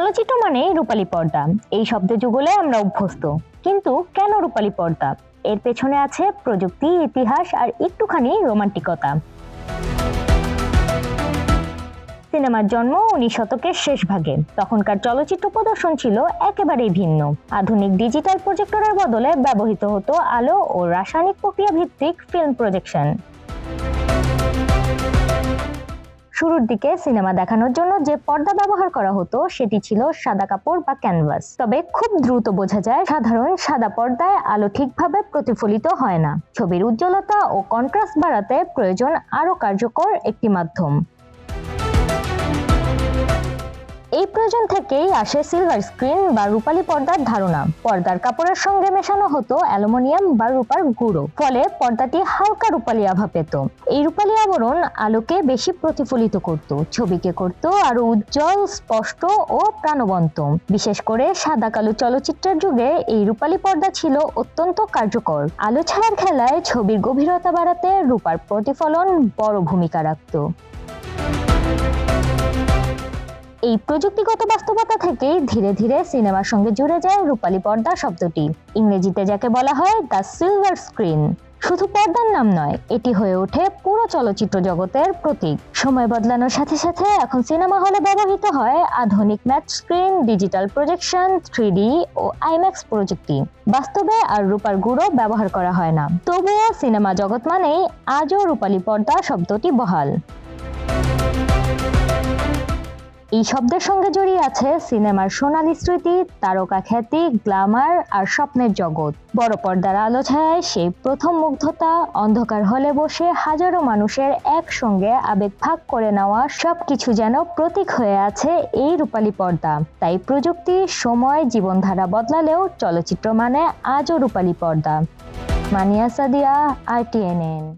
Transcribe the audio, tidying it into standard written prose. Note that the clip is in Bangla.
চলচ্চিত্র মানেই রূপালী পর্দা। এই শব্দ যুগলে আমরা অভ্যস্ত, কিন্তু কেন রূপালী পর্দা? এর পেছনে আছে প্রযুক্তি, ইতিহাস আর একটুখানি রোমান্টিকতা। সিনেমার জন্ম 19 শতকের শেষ ভাগে। তখনকার চলচ্চিত্র প্রদর্শন ছিল একেবারেই ভিন্ন। আধুনিক ডিজিটাল প্রজেক্টরের বদলে ব্যবহৃত হতো আলো ও রাসায়নিক প্রক্রিয়া ভিত্তিক ফিল্ম প্রজেকশন। শুরুর দিকে সিনেমা দেখানোর জন্য যে পর্দা ব্যবহার করা হতো সেটি ছিল সাদা কাপড় বা ক্যানভাস। তবে খুব দ্রুত বোঝা যায় সাধারণ সাদা পর্দায় আলো ঠিকভাবে প্রতিফলিত হয় না। ছবির উজ্জ্বলতা ও কন্ট্রাস্ট বাড়াতে প্রয়োজন আরো কার্যকর একটি মাধ্যম। এই প্রয়োজন থেকেই আসে সিলভার স্ক্রিন বা রূপালী পর্দার ধারণা। পর্দার কাপড়ের সঙ্গে মেশানো হতো অ্যালুমিনিয়াম বা রূপার গুঁড়ো, ফলে পর্দাটি হালকা রূপালী আভা পেত। এই রূপালী আবরণ আলোকে বেশি প্রতিফলিত করত, ছবিকে করত আরো উজ্জ্বল, স্পষ্ট ও প্রাণবন্ত। বিশেষ করে সাদা কালো চলচ্চিত্রের যুগে এই রূপালী পর্দা ছিল অত্যন্ত কার্যকর। আলো ছায়ার খেলায় ছবির গভীরতা বাড়াতে রূপার প্রতিফলন বড় ভূমিকা রাখত। এই প্রযুক্তিগত বাস্তবতা থেকেই ধীরে ধীরে সিনেমার সঙ্গে জুড়ে যায় রূপালী পর্দা শব্দটি। ইংরেজিতে যাকে বলা হয় দ্য সিলভার স্ক্রিন। শুধু পর্দার নাম নয়, এটি হয়ে ওঠে পুরো চলচ্চিত্র জগতের প্রতীক। সময় বদলানোর সাথে সাথে এখন সিনেমা হলে ব্যবহৃত হয় আধুনিক match screen, digital projection, 3D ও আইম্যাক্স প্রযুক্তি। বাস্তবে আর রূপার গুঁড়ো ব্যবহার করা হয় না। তবুও সিনেমা জগৎ মানেই আজও রূপালী পর্দা শব্দটি বহাল। এই শব্দের সঙ্গে জড়িয়ে আছে সিনেমার সোনালী স্মৃতি, তারকা খ্যাতি, গ্ল্যামার আর স্বপ্নের জগৎ। বড় পর্দার আলো ছায়ায় সেই প্রথম মুগ্ধতা, অন্ধকার হলে বসে হাজারো মানুষের একসঙ্গে আবেগ ভাগ করে নেওয়া, সবকিছু যেন প্রতীক হয়ে আছে এই রূপালী পর্দা। তাই প্রযুক্তি, সময়, জীবনধারা বদলালেও চলচ্চিত্র মানে আজও রূপালী পর্দা। মানিয়া সাদিয়া, RTNN।